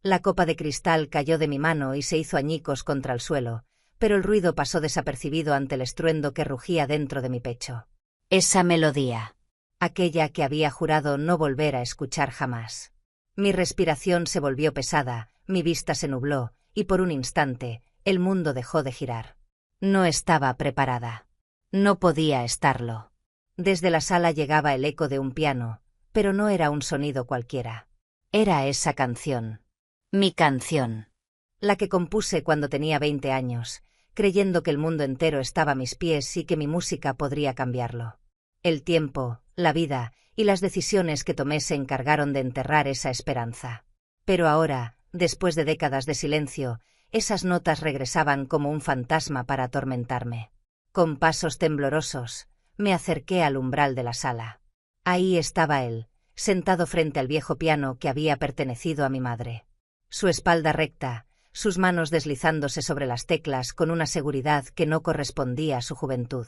La copa de cristal cayó de mi mano y se hizo añicos contra el suelo, pero el ruido pasó desapercibido ante el estruendo que rugía dentro de mi pecho. Esa melodía. Aquella que había jurado no volver a escuchar jamás. Mi respiración se volvió pesada, mi vista se nubló, y por un instante, el mundo dejó de girar. No estaba preparada. No podía estarlo. Desde la sala llegaba el eco de un piano, pero no era un sonido cualquiera. Era esa canción. Mi canción. La que compuse cuando tenía 20 años, creyendo que el mundo entero estaba a mis pies y que mi música podría cambiarlo. El tiempo, la vida y las decisiones que tomé se encargaron de enterrar esa esperanza. Pero ahora, después de décadas de silencio, esas notas regresaban como un fantasma para atormentarme. Con pasos temblorosos, me acerqué al umbral de la sala. Ahí estaba él, sentado frente al viejo piano que había pertenecido a mi madre. Su espalda recta, sus manos deslizándose sobre las teclas con una seguridad que no correspondía a su juventud.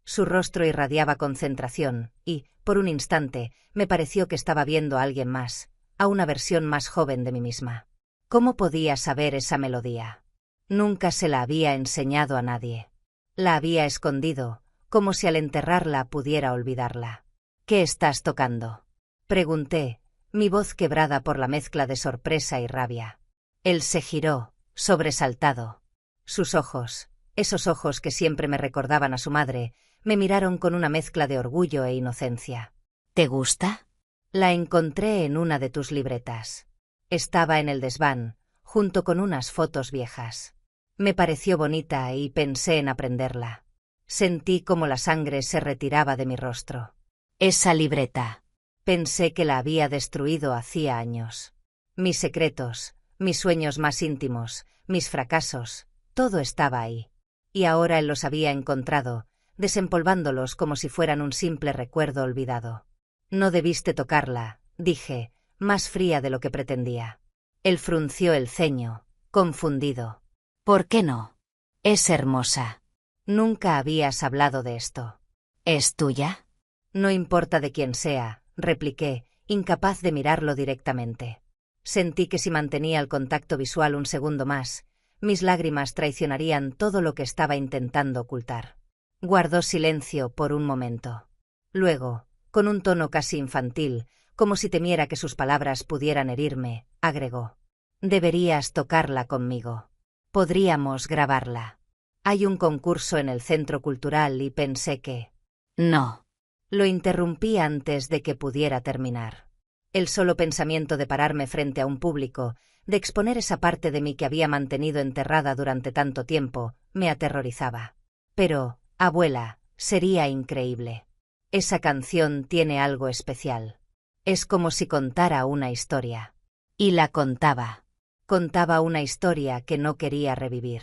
Su rostro irradiaba concentración y, por un instante, me pareció que estaba viendo a alguien más, a una versión más joven de mí misma. ¿Cómo podía saber esa melodía? Nunca se la había enseñado a nadie. La había escondido, como si al enterrarla pudiera olvidarla. ¿Qué estás tocando?, pregunté, mi voz quebrada por la mezcla de sorpresa y rabia. Él se giró, sobresaltado. Sus ojos, esos ojos que siempre me recordaban a su madre, me miraron con una mezcla de orgullo e inocencia. ¿Te gusta? La encontré en una de tus libretas. Estaba en el desván, junto con unas fotos viejas. Me pareció bonita y pensé en aprenderla. Sentí como la sangre se retiraba de mi rostro. Esa libreta. Pensé que la había destruido hacía años. Mis secretos, mis sueños más íntimos, mis fracasos, todo estaba ahí. Y ahora él los había encontrado, desempolvándolos como si fueran un simple recuerdo olvidado. No debiste tocarla, dije, más fría de lo que pretendía. Él frunció el ceño, confundido. ¿Por qué no? Es hermosa. Nunca habías hablado de esto. ¿Es tuya? No importa de quién sea, repliqué, incapaz de mirarlo directamente. Sentí que si mantenía el contacto visual un segundo más, mis lágrimas traicionarían todo lo que estaba intentando ocultar. Guardó silencio por un momento. Luego, con un tono casi infantil, como si temiera que sus palabras pudieran herirme, agregó: «Deberías tocarla conmigo. Podríamos grabarla. Hay un concurso en el centro cultural y pensé que...». No. Lo interrumpí antes de que pudiera terminar. El solo pensamiento de pararme frente a un público, de exponer esa parte de mí que había mantenido enterrada durante tanto tiempo, me aterrorizaba. Pero, abuela, sería increíble. Esa canción tiene algo especial. Es como si contara una historia. Y la contaba. Contaba una historia que no quería revivir.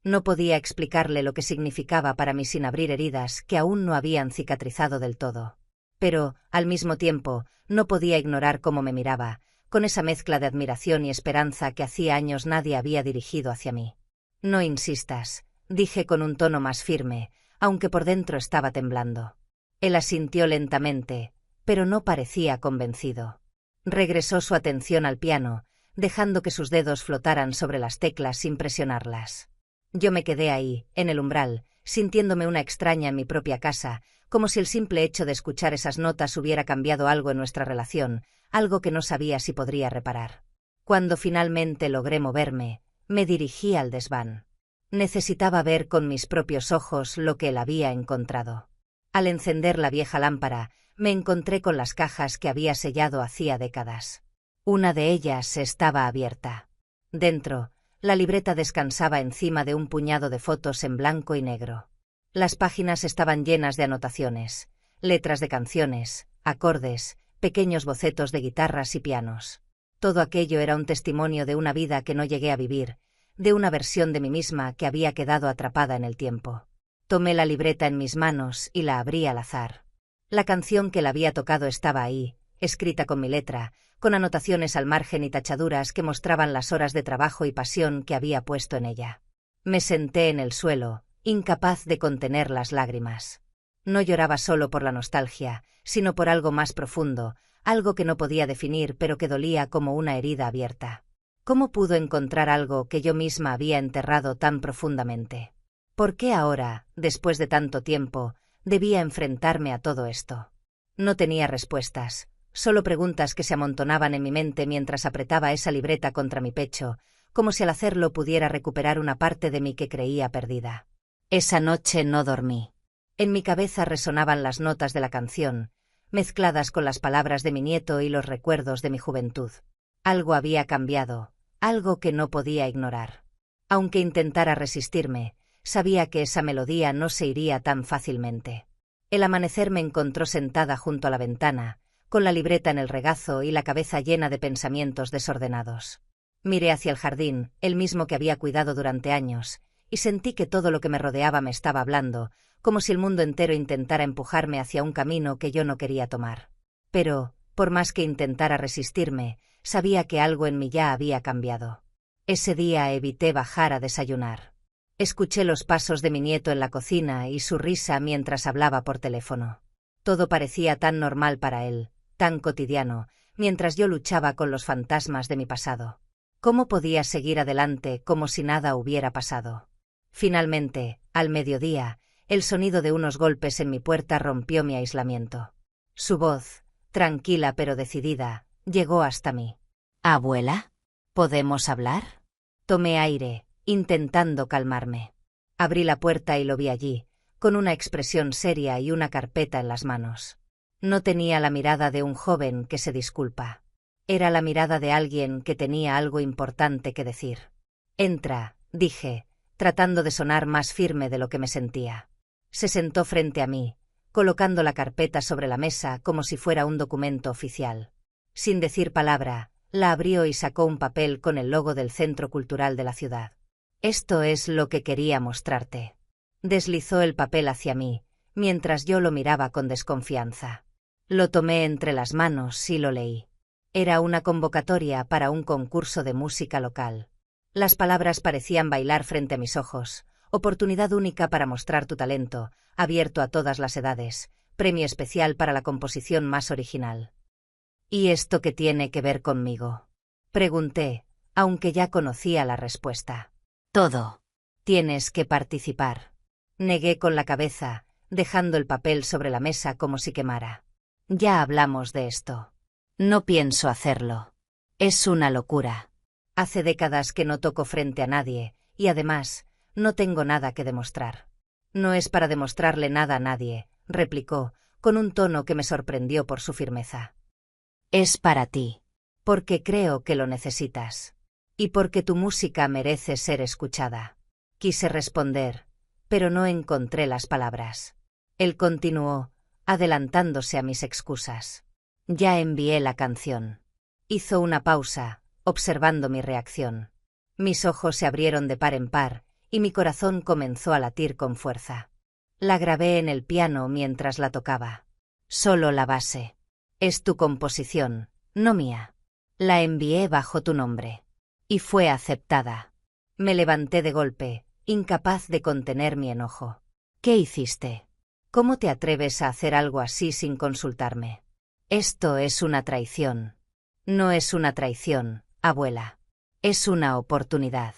No podía explicarle lo que significaba para mí sin abrir heridas que aún no habían cicatrizado del todo. Pero, al mismo tiempo, no podía ignorar cómo me miraba, con esa mezcla de admiración y esperanza que hacía años nadie había dirigido hacia mí. «No insistas», dije con un tono más firme, aunque por dentro estaba temblando. Él asintió lentamente, pero no parecía convencido. Regresó su atención al piano, dejando que sus dedos flotaran sobre las teclas sin presionarlas. Yo me quedé ahí, en el umbral, sintiéndome una extraña en mi propia casa, como si el simple hecho de escuchar esas notas hubiera cambiado algo en nuestra relación, algo que no sabía si podría reparar. Cuando finalmente logré moverme, me dirigí al desván. Necesitaba ver con mis propios ojos lo que él había encontrado. Al encender la vieja lámpara, me encontré con las cajas que había sellado hacía décadas. Una de ellas estaba abierta. Dentro, la libreta descansaba encima de un puñado de fotos en blanco y negro. Las páginas estaban llenas de anotaciones, letras de canciones, acordes, pequeños bocetos de guitarras y pianos. Todo aquello era un testimonio de una vida que no llegué a vivir, de una versión de mí misma que había quedado atrapada en el tiempo. Tomé la libreta en mis manos y la abrí al azar. La canción que la había tocado estaba ahí, escrita con mi letra, con anotaciones al margen y tachaduras que mostraban las horas de trabajo y pasión que había puesto en ella. Me senté en el suelo, incapaz de contener las lágrimas. No lloraba solo por la nostalgia, sino por algo más profundo, algo que no podía definir pero que dolía como una herida abierta. ¿Cómo pudo encontrar algo que yo misma había enterrado tan profundamente? ¿Por qué ahora, después de tanto tiempo, debía enfrentarme a todo esto? No tenía respuestas, solo preguntas que se amontonaban en mi mente mientras apretaba esa libreta contra mi pecho, como si al hacerlo pudiera recuperar una parte de mí que creía perdida. Esa noche no dormí. En mi cabeza resonaban las notas de la canción, mezcladas con las palabras de mi nieto y los recuerdos de mi juventud. Algo había cambiado, algo que no podía ignorar. Aunque intentara resistirme, sabía que esa melodía no se iría tan fácilmente. El amanecer me encontró sentada junto a la ventana, con la libreta en el regazo y la cabeza llena de pensamientos desordenados. Miré hacia el jardín, el mismo que había cuidado durante años, y sentí que todo lo que me rodeaba me estaba hablando, como si el mundo entero intentara empujarme hacia un camino que yo no quería tomar. Pero, por más que intentara resistirme, sabía que algo en mí ya había cambiado. Ese día evité bajar a desayunar. Escuché los pasos de mi nieto en la cocina y su risa mientras hablaba por teléfono. Todo parecía tan normal para él, tan cotidiano, mientras yo luchaba con los fantasmas de mi pasado. ¿Cómo podía seguir adelante como si nada hubiera pasado? Finalmente, al mediodía, el sonido de unos golpes en mi puerta rompió mi aislamiento. Su voz, tranquila pero decidida, llegó hasta mí. ¿Abuela? ¿Podemos hablar? Tomé aire, intentando calmarme. Abrí la puerta y lo vi allí, con una expresión seria y una carpeta en las manos. No tenía la mirada de un joven que se disculpa. Era la mirada de alguien que tenía algo importante que decir. «Entra», dije, tratando de sonar más firme de lo que me sentía. Se sentó frente a mí, colocando la carpeta sobre la mesa como si fuera un documento oficial. Sin decir palabra, la abrió y sacó un papel con el logo del Centro Cultural de la ciudad. «Esto es lo que quería mostrarte». Deslizó el papel hacia mí, mientras yo lo miraba con desconfianza. Lo tomé entre las manos y lo leí. Era una convocatoria para un concurso de música local. Las palabras parecían bailar frente a mis ojos. Oportunidad única para mostrar tu talento, abierto a todas las edades, premio especial para la composición más original. ¿Y esto qué tiene que ver conmigo?, pregunté, aunque ya conocía la respuesta. Todo. Tienes que participar. Negué con la cabeza, dejando el papel sobre la mesa como si quemara. Ya hablamos de esto. No pienso hacerlo. Es una locura. Hace décadas que no toco frente a nadie, y además, no tengo nada que demostrar. No es para demostrarle nada a nadie, replicó, con un tono que me sorprendió por su firmeza. Es para ti. Porque creo que lo necesitas. Y porque tu música merece ser escuchada. Quise responder, pero no encontré las palabras. Él continuó, adelantándose a mis excusas. Ya envié la canción. Hizo una pausa, observando mi reacción. Mis ojos se abrieron de par en par, y mi corazón comenzó a latir con fuerza. La grabé en el piano mientras la tocaba. Solo la base. Es tu composición, no mía. La envié bajo tu nombre. Y fue aceptada. Me levanté de golpe, incapaz de contener mi enojo. ¿Qué hiciste? ¿Cómo te atreves a hacer algo así sin consultarme? Esto es una traición. No es una traición, abuela. Es una oportunidad.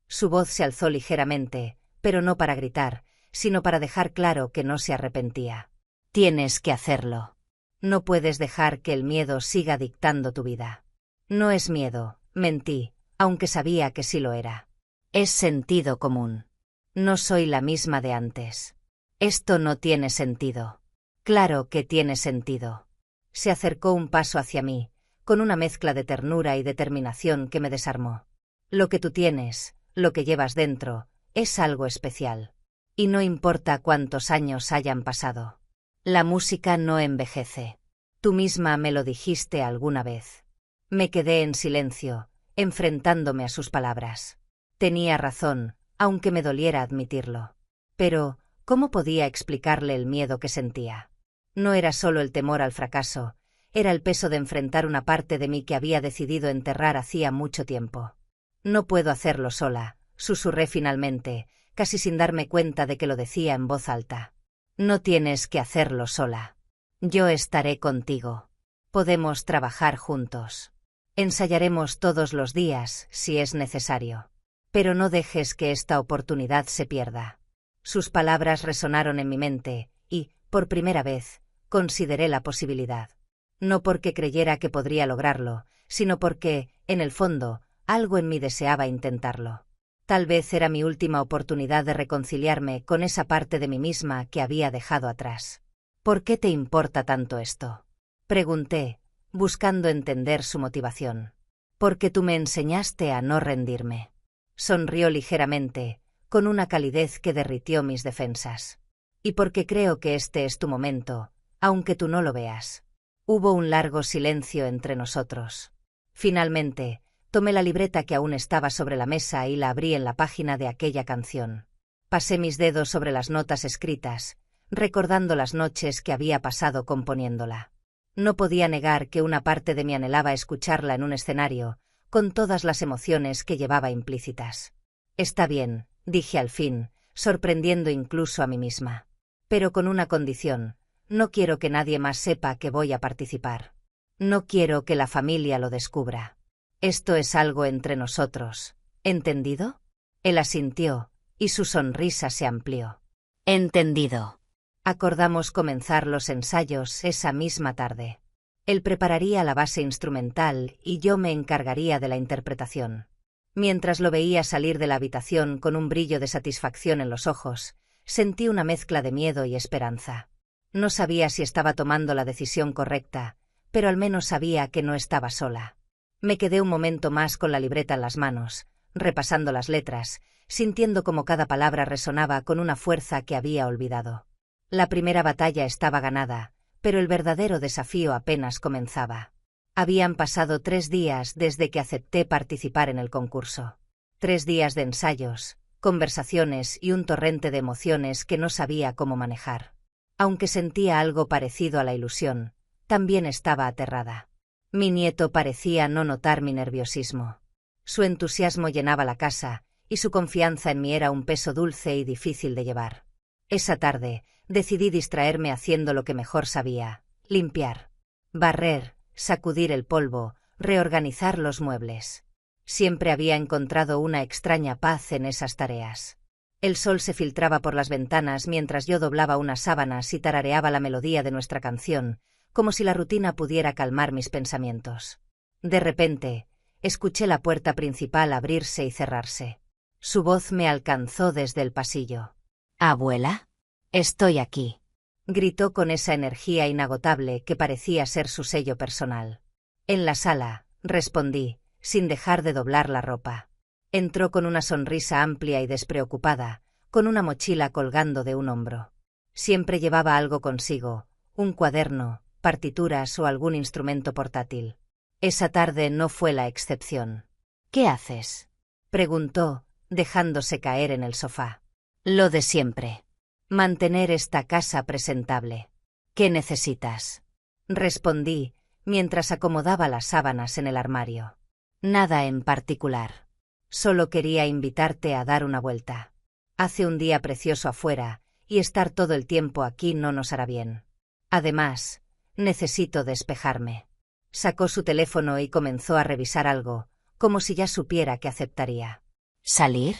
Su voz se alzó ligeramente, pero no para gritar, sino para dejar claro que no se arrepentía. Tienes que hacerlo. No puedes dejar que el miedo siga dictando tu vida. No es miedo, mentí, aunque sabía que sí lo era. Es sentido común. No soy la misma de antes. Esto no tiene sentido. Claro que tiene sentido. Se acercó un paso hacia mí, con una mezcla de ternura y determinación que me desarmó. Lo que tú tienes, lo que llevas dentro, es algo especial. Y no importa cuántos años hayan pasado. La música no envejece. Tú misma me lo dijiste alguna vez. Me quedé en silencio, enfrentándome a sus palabras. Tenía razón, aunque me doliera admitirlo. Pero, ¿cómo podía explicarle el miedo que sentía? No era solo el temor al fracaso, era el peso de enfrentar una parte de mí que había decidido enterrar hacía mucho tiempo. No puedo hacerlo sola, susurré finalmente, casi sin darme cuenta de que lo decía en voz alta. No tienes que hacerlo sola. Yo estaré contigo. Podemos trabajar juntos. Ensayaremos todos los días, si es necesario. Pero no dejes que esta oportunidad se pierda. Sus palabras resonaron en mi mente, y, por primera vez, consideré la posibilidad. No porque creyera que podría lograrlo, sino porque, en el fondo, algo en mí deseaba intentarlo. Tal vez era mi última oportunidad de reconciliarme con esa parte de mí misma que había dejado atrás. ¿Por qué te importa tanto esto? Pregunté, buscando entender su motivación. Porque tú me enseñaste a no rendirme. Sonrió ligeramente, con una calidez que derritió mis defensas. Y porque creo que este es tu momento, aunque tú no lo veas. Hubo un largo silencio entre nosotros. Finalmente, tomé la libreta que aún estaba sobre la mesa y la abrí en la página de aquella canción. Pasé mis dedos sobre las notas escritas, recordando las noches que había pasado componiéndola. No podía negar que una parte de mí anhelaba escucharla en un escenario, con todas las emociones que llevaba implícitas. Está bien, dije al fin, sorprendiendo incluso a mí misma. Pero con una condición: no quiero que nadie más sepa que voy a participar. No quiero que la familia lo descubra. Esto es algo entre nosotros, ¿entendido? Él asintió, y su sonrisa se amplió. Entendido. Acordamos comenzar los ensayos esa misma tarde. Él prepararía la base instrumental y yo me encargaría de la interpretación. Mientras lo veía salir de la habitación con un brillo de satisfacción en los ojos, sentí una mezcla de miedo y esperanza. No sabía si estaba tomando la decisión correcta, pero al menos sabía que no estaba sola. Me quedé un momento más con la libreta en las manos, repasando las letras, sintiendo como cada palabra resonaba con una fuerza que había olvidado. La primera batalla estaba ganada, pero el verdadero desafío apenas comenzaba. Habían pasado 3 días desde que acepté participar en el concurso. 3 días de ensayos, conversaciones y un torrente de emociones que no sabía cómo manejar. Aunque sentía algo parecido a la ilusión, también estaba aterrada. Mi nieto parecía no notar mi nerviosismo. Su entusiasmo llenaba la casa, y su confianza en mí era un peso dulce y difícil de llevar. Esa tarde, decidí distraerme haciendo lo que mejor sabía: limpiar, barrer, sacudir el polvo, reorganizar los muebles. Siempre había encontrado una extraña paz en esas tareas. El sol se filtraba por las ventanas mientras yo doblaba unas sábanas y tarareaba la melodía de nuestra canción, como si la rutina pudiera calmar mis pensamientos. De repente, escuché la puerta principal abrirse y cerrarse. Su voz me alcanzó desde el pasillo. Abuela, estoy aquí. Gritó con esa energía inagotable que parecía ser su sello personal. En la sala, respondí, sin dejar de doblar la ropa. Entró con una sonrisa amplia y despreocupada, con una mochila colgando de un hombro. Siempre llevaba algo consigo: un cuaderno, partituras o algún instrumento portátil. Esa tarde no fue la excepción. ¿Qué haces?, preguntó, dejándose caer en el sofá. Lo de siempre. Mantener esta casa presentable. ¿Qué necesitas?, respondí, mientras acomodaba las sábanas en el armario. Nada en particular. Solo quería invitarte a dar una vuelta. Hace un día precioso afuera, y estar todo el tiempo aquí no nos hará bien. Además, necesito despejarme. Sacó su teléfono y comenzó a revisar algo, como si ya supiera que aceptaría. ¿Salir?,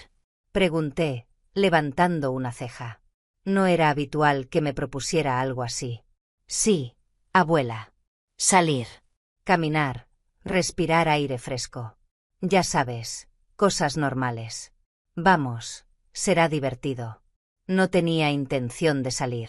pregunté, levantando una ceja. No era habitual que me propusiera algo así. Sí, abuela. Salir. Caminar, respirar aire fresco. Ya sabes, cosas normales. Vamos, será divertido. No tenía intención de salir.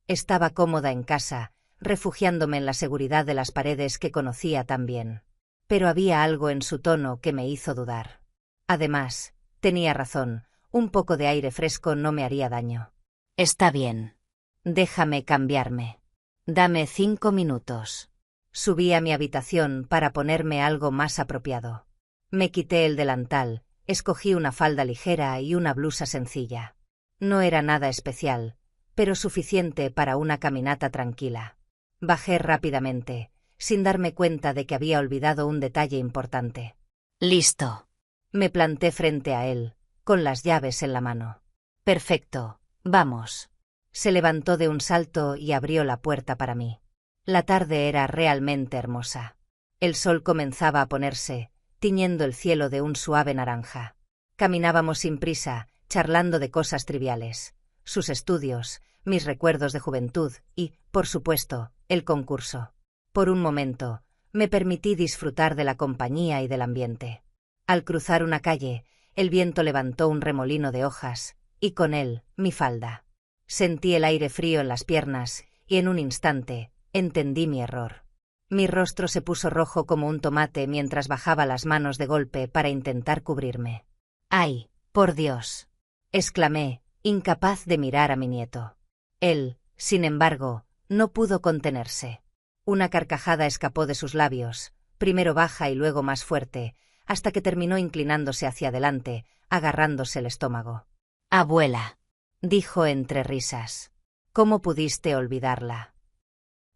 Estaba cómoda en casa, refugiándome en la seguridad de las paredes que conocía tan bien. Pero había algo en su tono que me hizo dudar. Además, tenía razón, un poco de aire fresco no me haría daño. Está bien. Déjame cambiarme. Dame 5 minutos. Subí a mi habitación para ponerme algo más apropiado. Me quité el delantal, escogí una falda ligera y una blusa sencilla. No era nada especial, pero suficiente para una caminata tranquila. Bajé rápidamente, sin darme cuenta de que había olvidado un detalle importante. Listo. Me planté frente a él, con las llaves en la mano. Perfecto, vamos. Se levantó de un salto y abrió la puerta para mí. La tarde era realmente hermosa. El sol comenzaba a ponerse, tiñendo el cielo de un suave naranja. Caminábamos sin prisa, charlando de cosas triviales. Sus estudios, mis recuerdos de juventud y, por supuesto, el concurso. Por un momento, me permití disfrutar de la compañía y del ambiente. Al cruzar una calle, el viento levantó un remolino de hojas, y con él, mi falda. Sentí el aire frío en las piernas, y en un instante, entendí mi error. Mi rostro se puso rojo como un tomate mientras bajaba las manos de golpe para intentar cubrirme. «¡Ay, por Dios!», exclamé, incapaz de mirar a mi nieto. Él, sin embargo, no pudo contenerse. Una carcajada escapó de sus labios, primero baja y luego más fuerte, hasta que terminó inclinándose hacia adelante, agarrándose el estómago. «Abuela», dijo entre risas. «¿Cómo pudiste olvidarla?».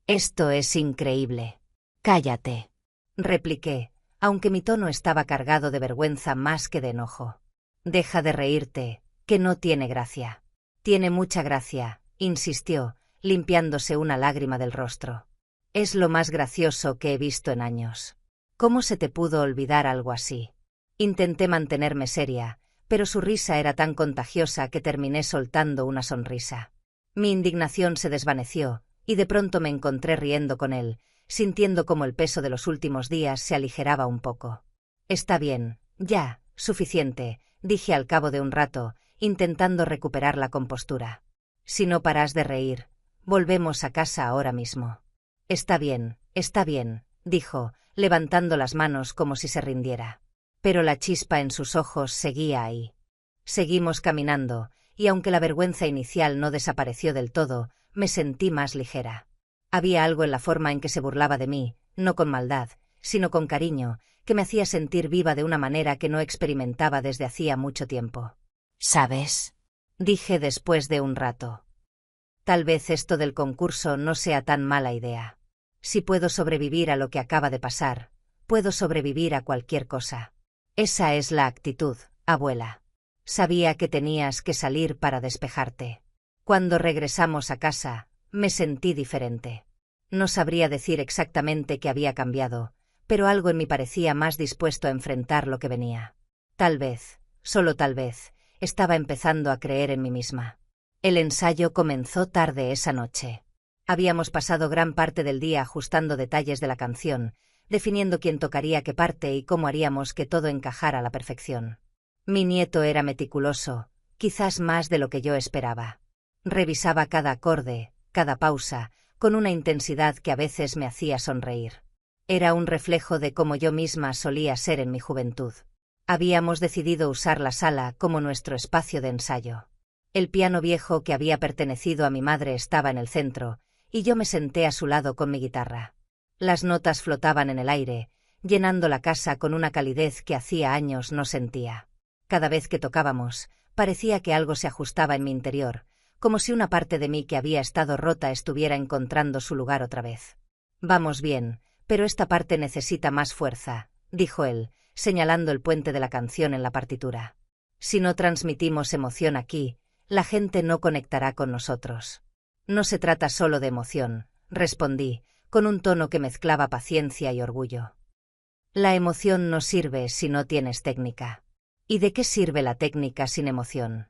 «Esto es increíble». «Cállate», repliqué, aunque mi tono estaba cargado de vergüenza más que de enojo. «Deja de reírte, que no tiene gracia». «Tiene mucha gracia», insistió, limpiándose una lágrima del rostro. «Es lo más gracioso que he visto en años. ¿Cómo se te pudo olvidar algo así?». Intenté mantenerme seria, pero su risa era tan contagiosa que terminé soltando una sonrisa. Mi indignación se desvaneció, y de pronto me encontré riendo con él, sintiendo como el peso de los últimos días se aligeraba un poco. «Está bien, ya, suficiente», dije al cabo de un rato, intentando recuperar la compostura. «Si no paras de reír, volvemos a casa ahora mismo». Está bien», dijo, levantando las manos como si se rindiera. Pero la chispa en sus ojos seguía ahí. Seguimos caminando, y aunque la vergüenza inicial no desapareció del todo, me sentí más ligera. Había algo en la forma en que se burlaba de mí, no con maldad, sino con cariño, que me hacía sentir viva de una manera que no experimentaba desde hacía mucho tiempo. «¿Sabes?», dije después de un rato. «Tal vez esto del concurso no sea tan mala idea. Si puedo sobrevivir a lo que acaba de pasar, puedo sobrevivir a cualquier cosa». «Esa es la actitud, abuela. Sabía que tenías que salir para despejarte». Cuando regresamos a casa, me sentí diferente. No sabría decir exactamente qué había cambiado, pero algo en mí parecía más dispuesto a enfrentar lo que venía. Tal vez, solo tal vez, estaba empezando a creer en mí misma. El ensayo comenzó tarde esa noche. Habíamos pasado gran parte del día ajustando detalles de la canción, definiendo quién tocaría qué parte y cómo haríamos que todo encajara a la perfección. Mi nieto era meticuloso, quizás más de lo que yo esperaba. Revisaba cada acorde, cada pausa, con una intensidad que a veces me hacía sonreír. Era un reflejo de cómo yo misma solía ser en mi juventud. Habíamos decidido usar la sala como nuestro espacio de ensayo. El piano viejo que había pertenecido a mi madre estaba en el centro, y yo me senté a su lado con mi guitarra. Las notas flotaban en el aire, llenando la casa con una calidez que hacía años no sentía. Cada vez que tocábamos, parecía que algo se ajustaba en mi interior, como si una parte de mí que había estado rota estuviera encontrando su lugar otra vez. «Vamos bien, pero esta parte necesita más fuerza», dijo él, señalando el puente de la canción en la partitura. «Si no transmitimos emoción aquí, la gente no conectará con nosotros». «No se trata solo de emoción», respondí, con un tono que mezclaba paciencia y orgullo. «La emoción no sirve si no tienes técnica». «¿Y de qué sirve la técnica sin emoción?»,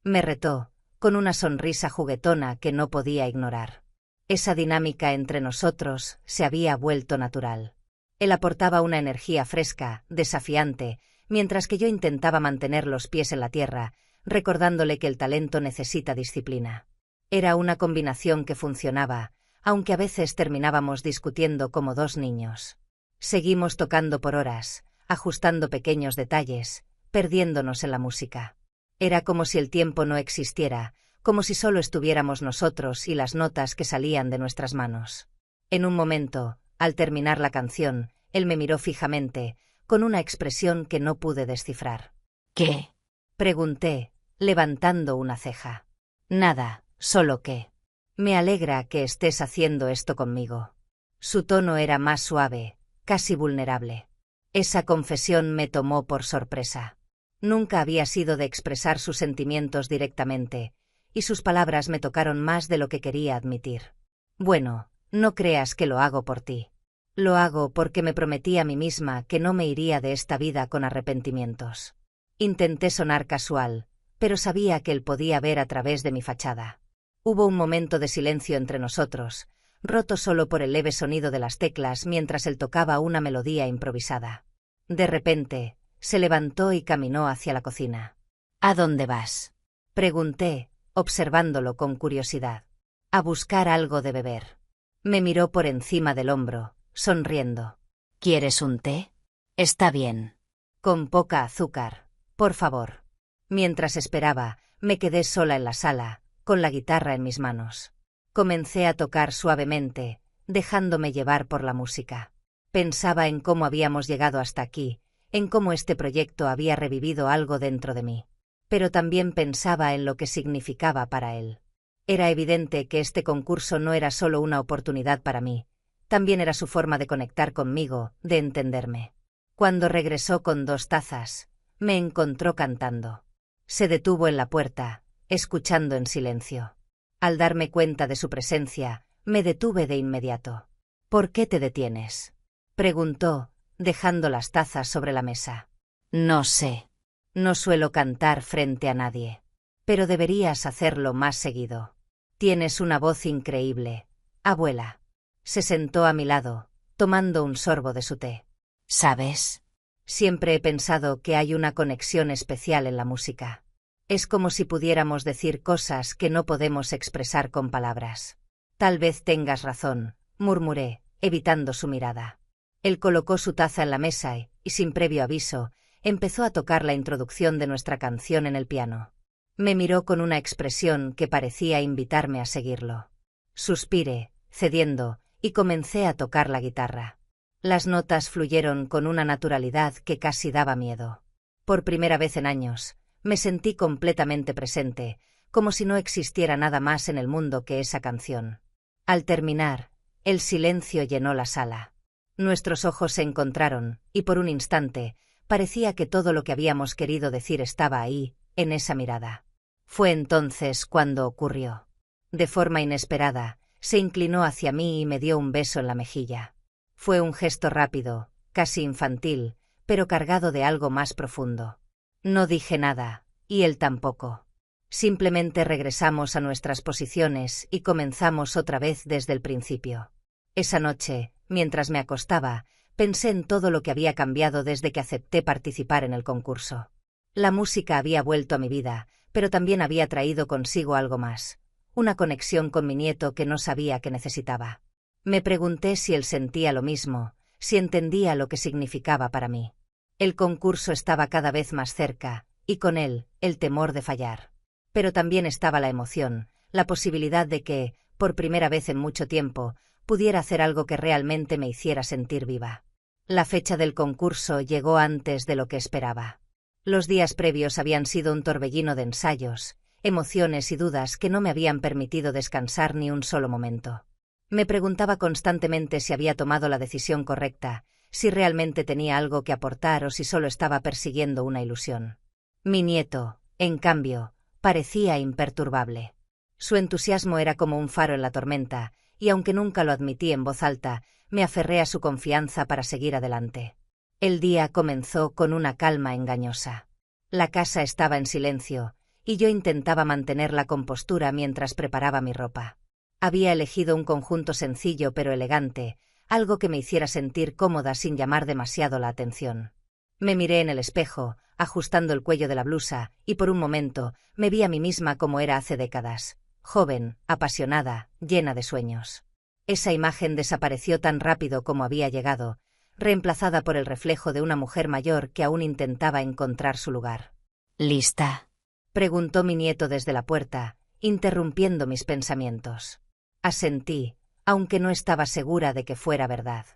me retó, con una sonrisa juguetona que no podía ignorar. Esa dinámica entre nosotros se había vuelto natural. Él aportaba una energía fresca, desafiante, mientras que yo intentaba mantener los pies en la tierra, recordándole que el talento necesita disciplina. Era una combinación que funcionaba, aunque a veces terminábamos discutiendo como dos niños. Seguimos tocando por horas, ajustando pequeños detalles, perdiéndonos en la música. Era como si el tiempo no existiera, como si solo estuviéramos nosotros y las notas que salían de nuestras manos. En un momento, al terminar la canción, él me miró fijamente, con una expresión que no pude descifrar. «¿Qué?», pregunté, levantando una ceja. «Nada, solo que. Me alegra que estés haciendo esto conmigo». Su tono era más suave, casi vulnerable. Esa confesión me tomó por sorpresa. Nunca había sido de expresar sus sentimientos directamente, y sus palabras me tocaron más de lo que quería admitir. «Bueno, no creas que lo hago por ti. Lo hago porque me prometí a mí misma que no me iría de esta vida con arrepentimientos. Intenté sonar casual, pero sabía que él podía ver a través de mi fachada. Hubo un momento de silencio entre nosotros, roto solo por el leve sonido de las teclas mientras él tocaba una melodía improvisada. De repente, se levantó y caminó hacia la cocina. ¿A dónde vas? Pregunté, observándolo con curiosidad. A buscar algo de beber. Me miró por encima del hombro, sonriendo. ¿Quieres un té? Está bien. Con poca azúcar, por favor. Mientras esperaba, me quedé sola en la sala, con la guitarra en mis manos. Comencé a tocar suavemente, dejándome llevar por la música. Pensaba en cómo habíamos llegado hasta aquí, en cómo este proyecto había revivido algo dentro de mí. Pero también pensaba en lo que significaba para él. Era evidente que este concurso no era solo una oportunidad para mí, también era su forma de conectar conmigo, de entenderme. Cuando regresó con 2 tazas, me encontró cantando. Se detuvo en la puerta, escuchando en silencio. Al darme cuenta de su presencia, me detuve de inmediato. ¿Por qué te detienes?, preguntó, dejando las tazas sobre la mesa. No sé. No suelo cantar frente a nadie. Pero deberías hacerlo más seguido. Tienes una voz increíble, abuela. Se sentó a mi lado, tomando un sorbo de su té. ¿Sabes? Siempre he pensado que hay una conexión especial en la música. Es como si pudiéramos decir cosas que no podemos expresar con palabras. Tal vez tengas razón, murmuré, evitando su mirada. Él colocó su taza en la mesa y, sin previo aviso, empezó a tocar la introducción de nuestra canción en el piano. Me miró con una expresión que parecía invitarme a seguirlo. Suspiré, cediendo, y comencé a tocar la guitarra. Las notas fluyeron con una naturalidad que casi daba miedo. Por primera vez en años, me sentí completamente presente, como si no existiera nada más en el mundo que esa canción. Al terminar, el silencio llenó la sala. Nuestros ojos se encontraron, y por un instante, parecía que todo lo que habíamos querido decir estaba ahí, en esa mirada. Fue entonces cuando ocurrió. De forma inesperada, se inclinó hacia mí y me dio un beso en la mejilla. Fue un gesto rápido, casi infantil, pero cargado de algo más profundo. No dije nada, y él tampoco. Simplemente regresamos a nuestras posiciones y comenzamos otra vez desde el principio. Esa noche, mientras me acostaba, pensé en todo lo que había cambiado desde que acepté participar en el concurso. La música había vuelto a mi vida, pero también había traído consigo algo más, una conexión con mi nieto que no sabía que necesitaba. Me pregunté si él sentía lo mismo, si entendía lo que significaba para mí. El concurso estaba cada vez más cerca, y con él, el temor de fallar. Pero también estaba la emoción, la posibilidad de que, por primera vez en mucho tiempo, pudiera hacer algo que realmente me hiciera sentir viva. La fecha del concurso llegó antes de lo que esperaba. Los días previos habían sido un torbellino de ensayos, emociones y dudas que no me habían permitido descansar ni un solo momento. Me preguntaba constantemente si había tomado la decisión correcta, si realmente tenía algo que aportar o si solo estaba persiguiendo una ilusión. Mi nieto, en cambio, parecía imperturbable. Su entusiasmo era como un faro en la tormenta, y aunque nunca lo admití en voz alta, me aferré a su confianza para seguir adelante. El día comenzó con una calma engañosa. La casa estaba en silencio, y yo intentaba mantener la compostura mientras preparaba mi ropa. Había elegido un conjunto sencillo pero elegante, algo que me hiciera sentir cómoda sin llamar demasiado la atención. Me miré en el espejo, ajustando el cuello de la blusa, y por un momento me vi a mí misma como era hace décadas, joven, apasionada, llena de sueños. Esa imagen desapareció tan rápido como había llegado, reemplazada por el reflejo de una mujer mayor que aún intentaba encontrar su lugar. ¿Lista?, preguntó mi nieto desde la puerta, interrumpiendo mis pensamientos. Asentí, aunque no estaba segura de que fuera verdad.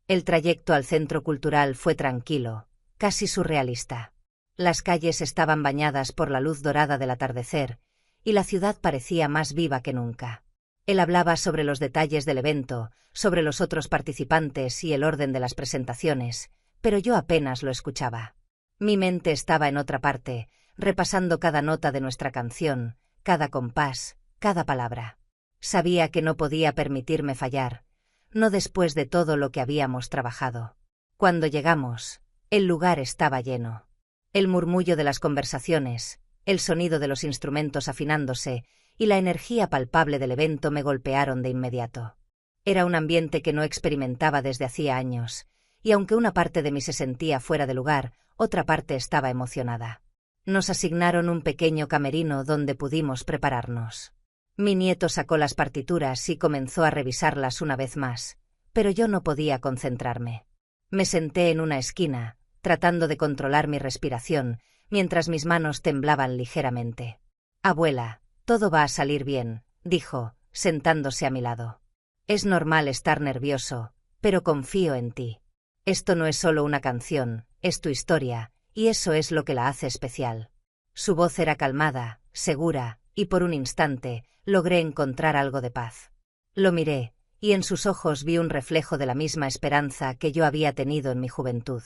El trayecto al centro cultural fue tranquilo, casi surrealista. Las calles estaban bañadas por la luz dorada del atardecer, y la ciudad parecía más viva que nunca. Él hablaba sobre los detalles del evento, sobre los otros participantes y el orden de las presentaciones, pero yo apenas lo escuchaba. Mi mente estaba en otra parte, repasando cada nota de nuestra canción, cada compás, cada palabra. Sabía que no podía permitirme fallar. no después de todo lo que habíamos trabajado. Cuando llegamos, el lugar estaba lleno. El murmullo de las conversaciones, el sonido de los instrumentos afinándose y la energía palpable del evento me golpearon de inmediato. Era un ambiente que no experimentaba desde hacía años, y aunque una parte de mí se sentía fuera de lugar, otra parte estaba emocionada. Nos asignaron un pequeño camerino donde pudimos prepararnos. Mi nieto sacó las partituras y comenzó a revisarlas una vez más, pero yo no podía concentrarme. Me senté en una esquina, tratando de controlar mi respiración, mientras mis manos temblaban ligeramente. «Abuela, todo va a salir bien», dijo, sentándose a mi lado. «Es normal estar nervioso, pero confío en ti. Esto no es solo una canción, es tu historia, y eso es lo que la hace especial». Su voz era calmada, segura, y por un instante logré encontrar algo de paz. Lo miré, y en sus ojos vi un reflejo de la misma esperanza que yo había tenido en mi juventud.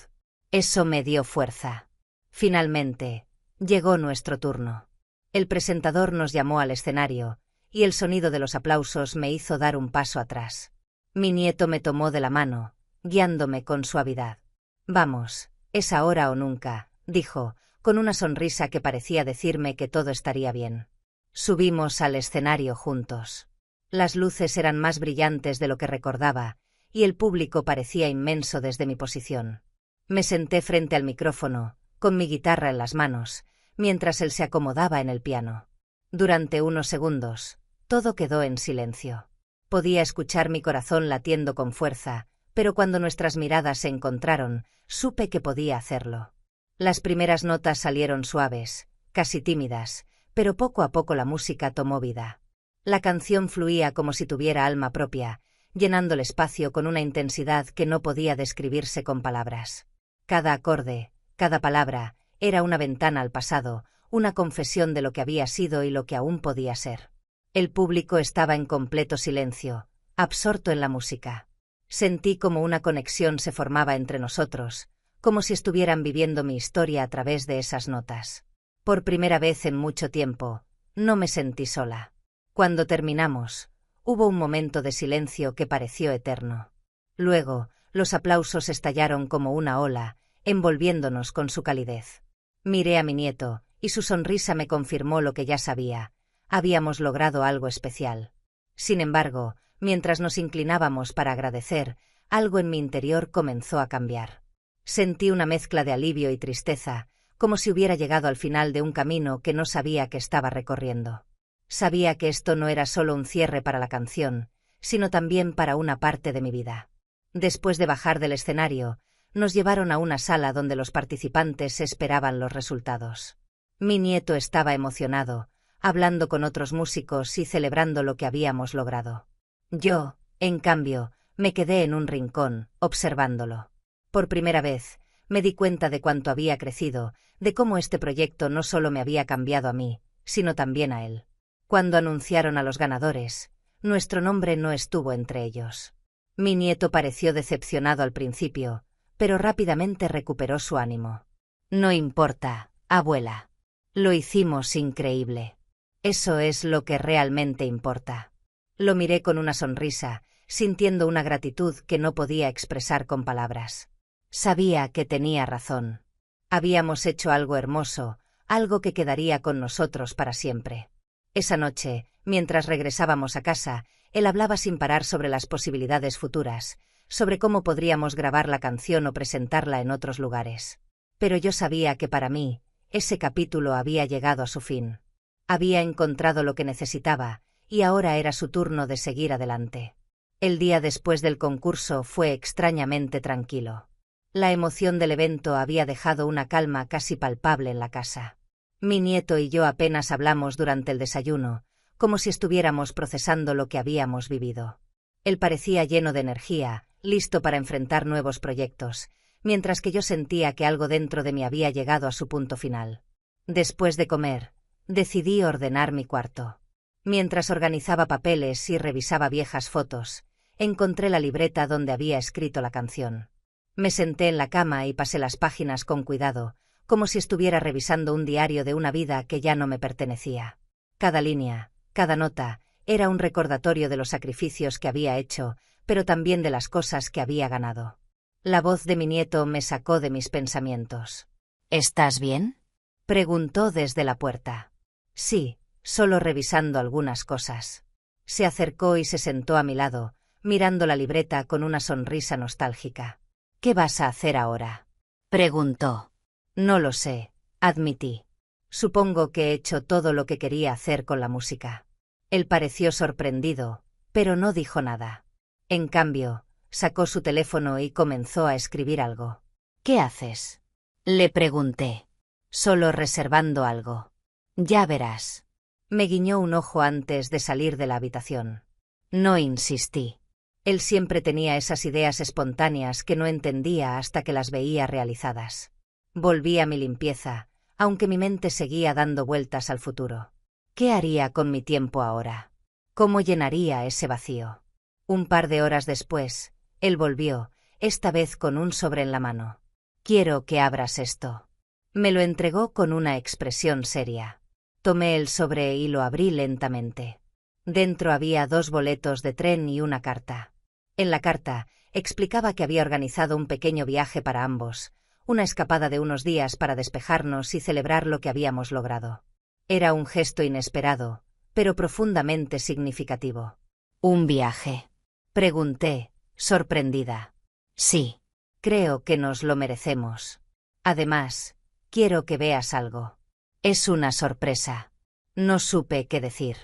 Eso me dio fuerza. Finalmente, llegó nuestro turno. El presentador nos llamó al escenario, y el sonido de los aplausos me hizo dar un paso atrás. Mi nieto me tomó de la mano, guiándome con suavidad. «Vamos, es ahora o nunca», dijo, con una sonrisa que parecía decirme que todo estaría bien. Subimos al escenario juntos. Las luces eran más brillantes de lo que recordaba, y el público parecía inmenso desde mi posición. Me senté frente al micrófono, con mi guitarra en las manos, mientras él se acomodaba en el piano. Durante unos segundos, todo quedó en silencio. Podía escuchar mi corazón latiendo con fuerza, pero cuando nuestras miradas se encontraron, supe que podía hacerlo. Las primeras notas salieron suaves, casi tímidas, pero poco a poco la música tomó vida. La canción fluía como si tuviera alma propia, llenando el espacio con una intensidad que no podía describirse con palabras. Cada acorde, cada palabra, era una ventana al pasado, una confesión de lo que había sido y lo que aún podía ser. El público estaba en completo silencio, absorto en la música. Sentí como una conexión se formaba entre nosotros, como si estuvieran viviendo mi historia a través de esas notas. Por primera vez en mucho tiempo, no me sentí sola. Cuando terminamos, hubo un momento de silencio que pareció eterno. Luego, los aplausos estallaron como una ola, envolviéndonos con su calidez. Miré a mi nieto, y su sonrisa me confirmó lo que ya sabía. Habíamos logrado algo especial. Sin embargo, mientras nos inclinábamos para agradecer, algo en mi interior comenzó a cambiar. Sentí una mezcla de alivio y tristeza, como si hubiera llegado al final de un camino que no sabía que estaba recorriendo. Sabía que esto no era solo un cierre para la canción, sino también para una parte de mi vida. Después de bajar del escenario, nos llevaron a una sala donde los participantes esperaban los resultados. Mi nieto estaba emocionado, hablando con otros músicos y celebrando lo que habíamos logrado. Yo, en cambio, me quedé en un rincón, observándolo. Por primera vez, me di cuenta de cuánto había crecido, de cómo este proyecto no solo me había cambiado a mí, sino también a él. Cuando anunciaron a los ganadores, nuestro nombre no estuvo entre ellos. Mi nieto pareció decepcionado al principio, pero rápidamente recuperó su ánimo. «No importa, abuela. Lo hicimos increíble. Eso es lo que realmente importa». Lo miré con una sonrisa, sintiendo una gratitud que no podía expresar con palabras. Sabía que tenía razón. Habíamos hecho algo hermoso, algo que quedaría con nosotros para siempre. Esa noche, mientras regresábamos a casa, él hablaba sin parar sobre las posibilidades futuras, sobre cómo podríamos grabar la canción o presentarla en otros lugares. Pero yo sabía que para mí, ese capítulo había llegado a su fin. Había encontrado lo que necesitaba, y ahora era su turno de seguir adelante. El día después del concurso fue extrañamente tranquilo. La emoción del evento había dejado una calma casi palpable en la casa. Mi nieto y yo apenas hablamos durante el desayuno, como si estuviéramos procesando lo que habíamos vivido. Él parecía lleno de energía, listo para enfrentar nuevos proyectos, mientras que yo sentía que algo dentro de mí había llegado a su punto final. Después de comer, decidí ordenar mi cuarto. Mientras organizaba papeles y revisaba viejas fotos, encontré la libreta donde había escrito la canción. Me senté en la cama y pasé las páginas con cuidado, como si estuviera revisando un diario de una vida que ya no me pertenecía. Cada línea, cada nota, era un recordatorio de los sacrificios que había hecho, pero también de las cosas que había ganado. La voz de mi nieto me sacó de mis pensamientos. ¿Estás bien? Preguntó desde la puerta. Sí, solo revisando algunas cosas. Se acercó y se sentó a mi lado, mirando la libreta con una sonrisa nostálgica. ¿Qué vas a hacer ahora? Preguntó. No lo sé, admití. Supongo que he hecho todo lo que quería hacer con la música. Él pareció sorprendido, pero no dijo nada. En cambio, sacó su teléfono y comenzó a escribir algo. ¿Qué haces? Le pregunté. Solo reservando algo. Ya verás. Me guiñó un ojo antes de salir de la habitación. No insistí. Él siempre tenía esas ideas espontáneas que no entendía hasta que las veía realizadas. Volví a mi limpieza, aunque mi mente seguía dando vueltas al futuro. ¿Qué haría con mi tiempo ahora? ¿Cómo llenaría ese vacío? Un par de horas después, él volvió, esta vez con un sobre en la mano. Quiero que abras esto. Me lo entregó con una expresión seria. Tomé el sobre y lo abrí lentamente. Dentro había 2 boletos de tren y una carta. En la carta, explicaba que había organizado un pequeño viaje para ambos, una escapada de unos días para despejarnos y celebrar lo que habíamos logrado. Era un gesto inesperado, pero profundamente significativo. ¿Un viaje? Pregunté, sorprendida. Sí. Creo que nos lo merecemos. Además, quiero que veas algo. Es una sorpresa. No supe qué decir.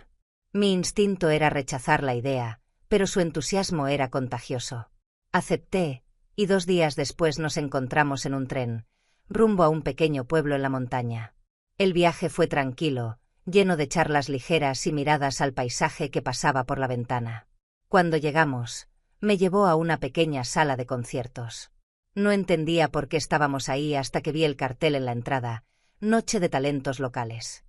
Mi instinto era rechazar la idea, pero su entusiasmo era contagioso. Acepté, y 2 días después nos encontramos en un tren, rumbo a un pequeño pueblo en la montaña. El viaje fue tranquilo, lleno de charlas ligeras y miradas al paisaje que pasaba por la ventana. Cuando llegamos, me llevó a una pequeña sala de conciertos. No entendía por qué estábamos ahí hasta que vi el cartel en la entrada, Noche de talentos locales.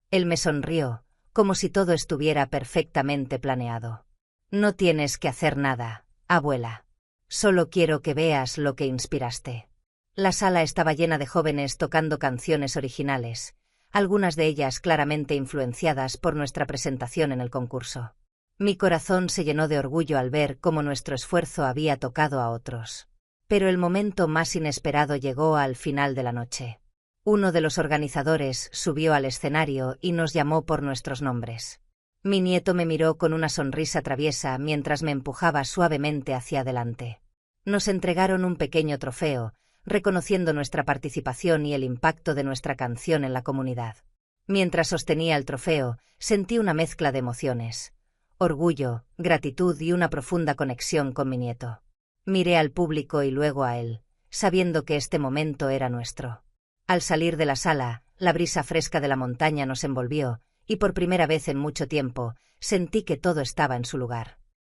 Él me sonrió, como si todo estuviera perfectamente planeado. No tienes que hacer nada, abuela. Solo quiero que veas lo que inspiraste. La sala estaba llena de jóvenes tocando canciones originales, algunas de ellas claramente influenciadas por nuestra presentación en el concurso. Mi corazón se llenó de orgullo al ver cómo nuestro esfuerzo había tocado a otros. Pero el momento más inesperado llegó al final de la noche. Uno de los organizadores subió al escenario y nos llamó por nuestros nombres. Mi nieto me miró con una sonrisa traviesa mientras me empujaba suavemente hacia adelante. Nos entregaron un pequeño trofeo, reconociendo nuestra participación y el impacto de nuestra canción en la comunidad. Mientras sostenía el trofeo, sentí una mezcla de emociones: orgullo, gratitud y una profunda conexión con mi nieto. Miré al público y luego a él, sabiendo que este momento era nuestro. Al salir de la sala, la brisa fresca de la montaña nos envolvió, y por primera vez en mucho tiempo, sentí que todo estaba en su lugar.